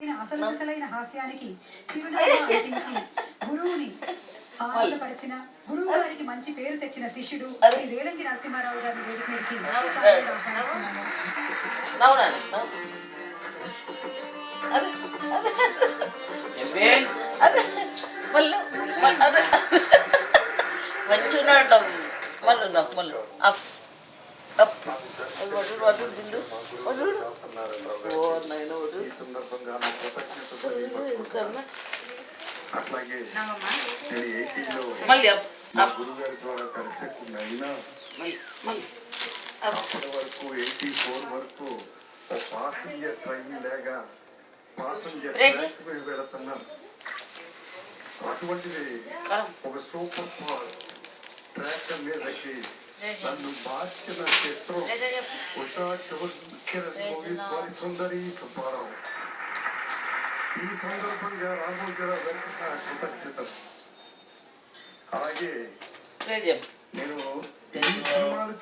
అసలు అసలైన హాస్యానికి చిరునవ్వు అందించి గురువుని ఆనందపరిచిన గురువు గారికి మంచి పేరు తెచ్చిన శిష్యుడు రేలంగి నరసింహారావు గారి వేదిక మీదకి మంచిగా మళ్ళీ అట్లాగే గురుగారి ద్వారా కలిసేకున్నైనా అప్పటి వరకు 84 వరకు పాసింజర్ ట్రైన్ లేక పాసింజర్ ట్రాక్ మీద వెళుతున్నాం. అటువంటిది ఒక సూపర్ ఫాస్ట్ ట్రాక్ మీదకి నన్ను మార్చిన చిత్రం ఉషా చివరి సుందరి సుబ్బారావు. ఈ సందర్భంగా రామోజీరావు గారికి నా కృతజ్ఞతలు. అలాగే